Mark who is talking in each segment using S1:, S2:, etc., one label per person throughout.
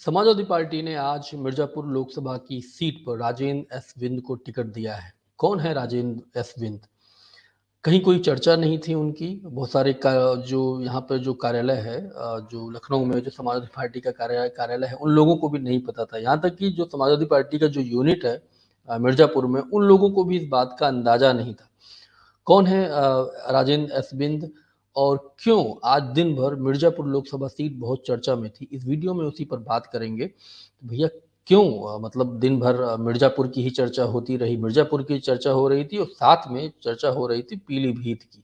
S1: Samajwadi party ने आज मिर्जापुर लोकसभा की सीट पर राजेंद्र एस विंद को टिकट दिया है। कौन है राजेंद्र एस विंद? कहीं कोई चर्चा नहीं थी उनकी। बहुत सारे जो यहाँ पर जो कार्यालय है, जो लखनऊ में जो समाजवादी पार्टी का कार्यालय है, उन लोगों को भी नहीं पता था। यहाँ तक कि जो समाजवादी पार्टी का जो यूनिट है मिर्जापुर में, उन लोगों को भी इस बात का अंदाजा नहीं था। कौन है राजेंद्र एस बिंद और क्यों आज दिन भर मिर्जापुर लोकसभा सीट बहुत चर्चा में थी? इस वीडियो में उसी पर बात करेंगे। तो भैया, क्यों मतलब दिन भर मिर्जापुर की ही चर्चा होती रही? मिर्जापुर की चर्चा हो रही थी और साथ में चर्चा हो रही थी पीलीभीत की।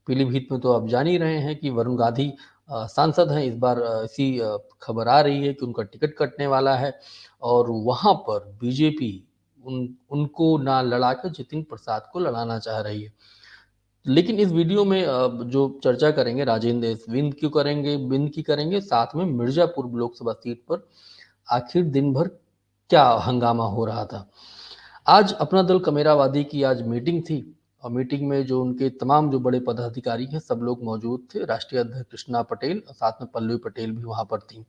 S1: पीलीभीत में तो आप जान ही रहे हैं कि वरुण गांधी सांसद हैं। इस बार ऐसी खबर आ रही है कि उनका टिकट कटने वाला है और वहां पर बीजेपी उनको ना लड़ा कर जितिन प्रसाद को लड़ाना चाह रही है। लेकिन इस वीडियो में जो चर्चा करेंगे राजेंद्र बिंद क्यों करेंगे, बिंद की करेंगे, साथ में मिर्जापुर लोकसभा सीट पर आखिर दिन भर क्या हंगामा हो रहा था। आज अपना दल कमेरावादी की आज मीटिंग थी और मीटिंग में जो उनके तमाम जो बड़े पदाधिकारी हैं सब लोग मौजूद थे। राष्ट्रीय अध्यक्ष कृष्णा पटेल और साथ में पल्लवी पटेल भी वहां पर थी।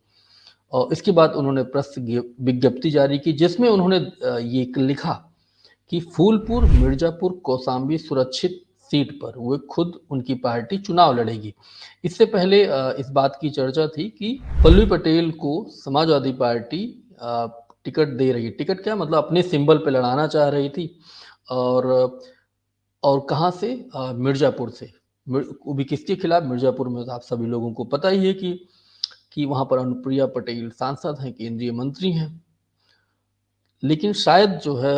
S1: और इसके बाद उन्होंने प्रेस विज्ञप्ति जारी की जिसमें उन्होंने ये लिखा कि फूलपुर मिर्जापुर कौसाम्बी सुरक्षित सीट पर वे खुद उनकी पार्टी चुनाव लड़ेगी। इससे पहले इस बात की चर्चा थी कि पल्लवी पटेल को समाजवादी पार्टी टिकट दे रही है। टिकट क्या मतलब, अपने सिंबल पे लड़ाना चाह रही थी। और कहाँ से? मिर्जापुर से। वो भी किसके खिलाफ? मिर्जापुर में तो आप सभी लोगों को पता ही है कि वहां पर अनुप्रिया पटेल सांसद हैं, केंद्रीय मंत्री हैं। लेकिन शायद जो है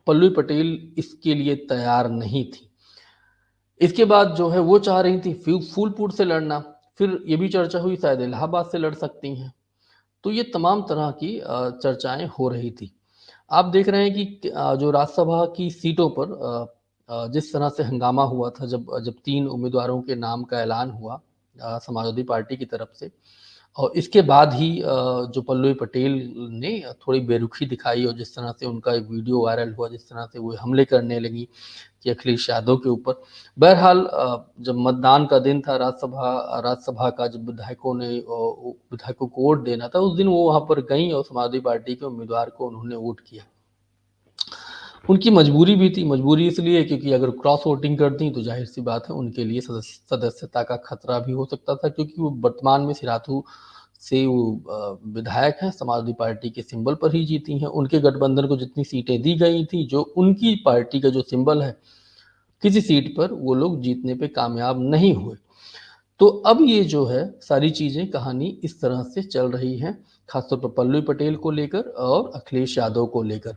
S1: पल्लवी पटेल इसके लिए तैयार नहीं थी। इसके बाद जो है वो चाह रही थी फूलपुर से लड़ना। फिर ये भी चर्चा हुई शायद इलाहाबाद से लड़ सकती हैं। तो ये तमाम तरह की चर्चाएं हो रही थी। आप देख रहे हैं कि जो राज्यसभा की सीटों पर जिस तरह से हंगामा हुआ था जब जब 3 उम्मीदवारों के नाम का ऐलान हुआ समाजवादी पार्टी की तरफ से। और इसके बाद ही जो पल्लवी पटेल ने थोड़ी बेरुखी दिखाई और जिस तरह से उनका एक वीडियो वायरल हुआ, जिस तरह से वो हमले करने लगी कि अखिलेश यादव के ऊपर। बहरहाल जब मतदान का दिन था राज्यसभा का, जब विधायकों को वोट देना था, उस दिन वो वहां पर गई और समाजवादी पार्टी के उम्मीदवार को उन्होंने वोट किया। उनकी मजबूरी भी थी। मजबूरी इसलिए क्योंकि अगर क्रॉस वोटिंग करती तो जाहिर सी बात है उनके लिए सदस्यता का खतरा भी हो सकता था, क्योंकि वो वर्तमान में सिराथू से वो विधायक हैं, समाजवादी पार्टी के सिंबल पर ही जीती हैं। उनके गठबंधन को जितनी सीटें दी गई थी, जो उनकी पार्टी का जो सिंबल है, किसी सीट पर वो लोग जीतने पे कामयाब नहीं हुए। तो अब ये जो है सारी चीजें, कहानी इस तरह से चल रही है, खासतौर पर पल्लवी पटेल को लेकर और अखिलेश यादव को लेकर।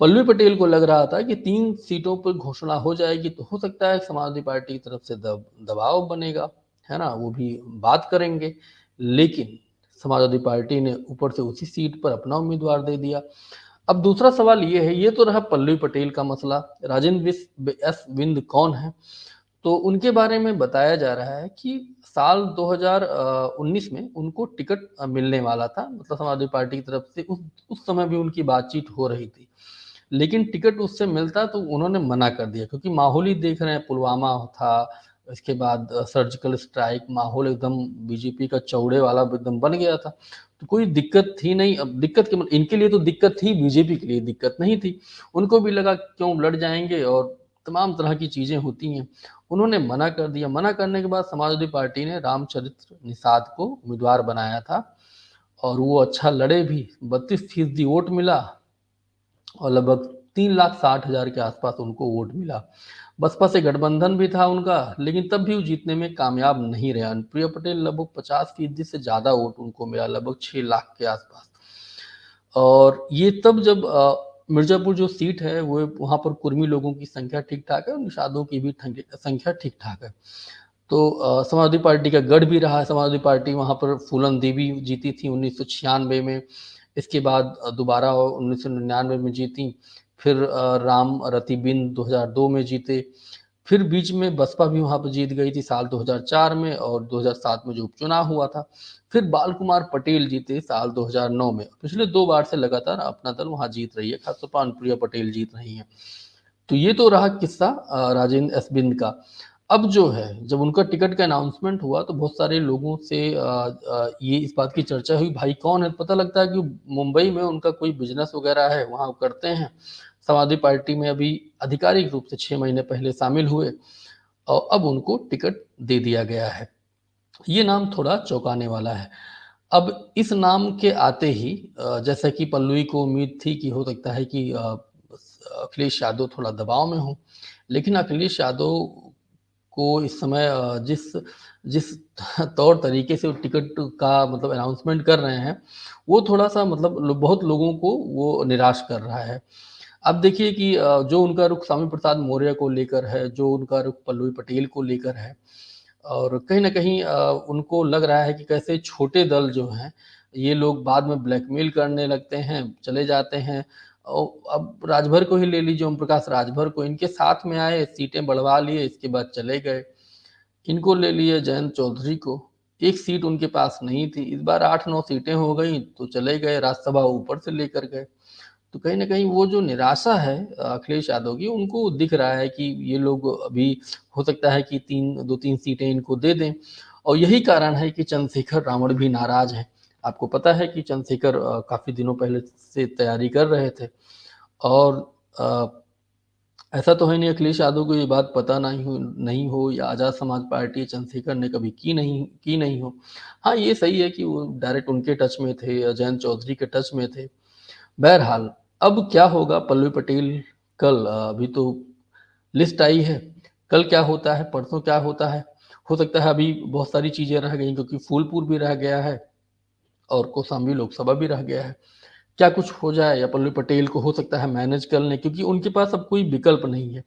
S1: पल्लवी पटेल को लग रहा था कि 3 सीटों पर घोषणा हो जाएगी तो हो सकता है समाजवादी पार्टी की तरफ से दबाव बनेगा, है ना, वो भी बात करेंगे। लेकिन समाजवादी पार्टी ने ऊपर से उसी सीट पर अपना उम्मीदवार दे दिया। अब दूसरा सवाल ये है, ये तो रहा पल्लवी पटेल का मसला। राजेंद्र एस बिंद कौन है? तो उनके बारे में बताया जा रहा है कि साल 2019 में उनको टिकट मिलने वाला था, मतलब समाजवादी पार्टी की तरफ से उस समय भी उनकी बातचीत हो रही थी। लेकिन टिकट उससे मिलता तो उन्होंने मना कर दिया, क्योंकि माहौल ही देख रहे हैं, पुलवामा था, इसके बाद सर्जिकल स्ट्राइक, माहौल एकदम बीजेपी का चौड़े वाला एकदम बन गया था। तो कोई दिक्कत थी नहीं। अब दिक्कत के मतलब इनके लिए तो दिक्कत थी, बीजेपी के लिए दिक्कत नहीं थी। उनको भी लगा क्यों लड़ जाएंगे और तमाम तरह की चीजें होती हैं। उन्होंने मना कर दिया। मना करने के बाद समाजवादी पार्टी ने रामचरित्र निषाद को उम्मीदवार बनाया था और वो अच्छा लड़े भी। 32% वोट मिला और लगभग 3,60,000 के आसपास उनको वोट मिला। बसपा से गठबंधन भी था उनका, लेकिन तब भी वो जीतने में कामयाब नहीं रहे। अनुप्रिया पटेल लगभग 50% से ज्यादा वोट उनको मिला, लगभग 6 लाख के आसपास। और ये तब जब मिर्जापुर जो सीट है वो, वहां पर कुर्मी लोगों की संख्या ठीक ठाक है और निषादों की भी संख्या ठीक ठाक है। तो समाजवादी पार्टी का गढ़ भी रहा है। समाजवादी पार्टी वहां पर फूलन देवी जीती थी 1996 में। इसके बाद दोबारा 1999 में जीती। फिर राम रतिबिन 2002 में जीते। फिर बीच में बसपा भी वहां पर जीत गई थी साल 2004 में, और 2007 में जो उपचुनाव हुआ था। फिर बाल कुमार पटेल जीते साल 2009 में। पिछले 2 बार से लगातार अपना दल वहां जीत रही है, खासतौर पर अनुप्रिया पटेल जीत रही है। तो ये तो रहा किस्सा राजेंद्र एस बिंद का। अब जो है, जब उनका टिकट का अनाउंसमेंट हुआ तो बहुत सारे लोगों से ये इस बात की चर्चा हुई, भाई कौन है? पता लगता है कि मुंबई में उनका कोई बिज़नेस वगैरह है, वहाँ वो करते हैं। समाजवादी पार्टी में अभी आधिकारिक रूप से 6 महीने पहले शामिल हुए और अब उनको टिकट दे दिया गया है। ये नाम थोड़ा चौंकाने वाला है। अब इस नाम के आते ही जैसा कि पल्लवी को उम्मीद थी कि हो सकता है कि अखिलेश यादव थोड़ा दबाव में हों, लेकिन अखिलेश यादव को इस समय जिस जिस तौर तरीके से वो टिकट का मतलब अनाउंसमेंट कर रहे हैं, वो थोड़ा-सा मतलब बहुत लोगों को वो निराश कर रहा है। अब देखिए कि जो उनका रुख स्वामी प्रसाद मौर्य को लेकर है, जो उनका रुख पल्लवी पटेल को लेकर है और कहीं न कहीं उनको लग रहा है कि कैसे छोटे दल जो हैं, ये लोग बाद में ब्लैकमेल करने लगते हैं, चले जाते हैं। अब राजभर को ही ले लीजिए, ओम प्रकाश राजभर को, इनके साथ में आए, सीटें बढ़वा लिए, इसके बाद चले गए। इनको ले लिए जयंत चौधरी को, एक सीट उनके पास नहीं थी, इस बार 8-9 सीटें हो गईं, तो चले गए, राज्यसभा ऊपर से लेकर गए। तो कहीं न कहीं वो जो निराशा है अखिलेश यादव की, उनको दिख रहा है कि ये लोग अभी हो सकता है कि 2-3 सीटें इनको दे दें और यही कारण है कि चंद्रशेखर रावण भी नाराज़ हैं। आपको पता है कि चंद्रशेखर काफ़ी दिनों पहले से तैयारी कर रहे थे और अ, ऐसा तो है नहीं अखिलेश यादव को ये बात पता नहीं हो या आज़ाद समाज पार्टी चंद्रशेखर ने कभी की नहीं हो। हाँ, ये सही है कि वो डायरेक्ट उनके टच में थे, जयंत चौधरी के टच में थे। बहरहाल, अब क्या होगा पल्लवी पटेल कल अभी तो लिस्ट आई है, कल क्या होता है, परसों क्या होता है? हो सकता है अभी बहुत सारी चीज़ें रह गई क्योंकि फूलपुर भी रह गया है और कौशाम्बी लोकसभा भी रह गया है। क्या कुछ हो जाए या पल्लवी पटेल को हो सकता है मैनेज कर लें क्योंकि उनके पास अब कोई विकल्प नहीं है।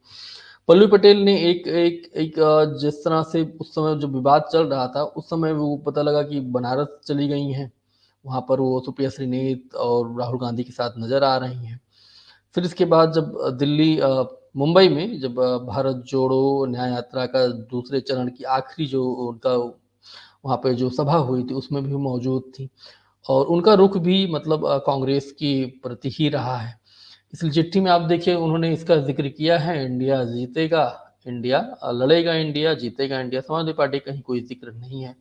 S1: पल्लवी पटेल ने एक एक एक जिस तरह से उस समय जो विवाद चल रहा था, उस समय वो पता लगा कि बनारस चली गई हैं। वहाँ पर वो सुप्रिया श्रीनेत और राहुल गांधी के साथ नज़र आ रही हैं। फिर इसके बाद जब मुंबई में जब भारत जोड़ो न्याय यात्रा का दूसरे चरण की आखिरी जो उनका वहाँ पे जो सभा हुई थी, उसमें भी मौजूद थी और उनका रुख भी मतलब कांग्रेस के प्रति ही रहा है। इस चिट्ठी में आप देखिए उन्होंने इसका ज़िक्र किया है इंडिया जीतेगा, इंडिया लड़ेगा इंडिया, जीतेगा इंडिया, समाजवादी पार्टी का कहीं कोई ज़िक्र नहीं है।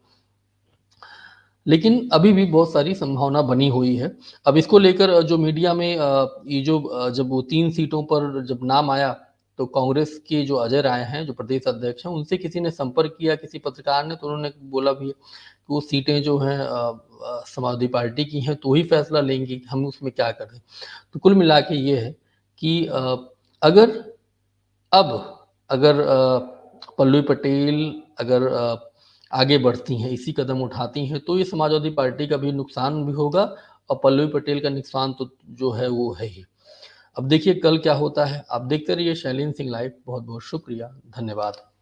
S1: लेकिन अभी भी बहुत सारी संभावना बनी हुई है। अब इसको लेकर जो मीडिया में ये जो जब वो 3 सीटों पर जब नाम आया, तो कांग्रेस के जो अजय राय हैं, जो प्रदेश अध्यक्ष हैं, उनसे किसी ने संपर्क किया, किसी पत्रकार ने, तो उन्होंने बोला भी है कि वो सीटें जो हैं समाजवादी पार्टी की हैं, तो ही फैसला लेंगे, हम उसमें क्या करें। तो कुल मिला के ये है कि अगर अब अगर पल्लवी पटेल अगर आगे बढ़ती हैं, इसी कदम उठाती हैं, तो ये समाजवादी पार्टी का भी नुकसान भी होगा और पल्लवी पटेल का नुकसान तो जो है वो है ही। अब देखिए कल क्या होता है। आप देखते रहिए शैलेंद्र सिंह लाइव। बहुत-बहुत शुक्रिया। धन्यवाद।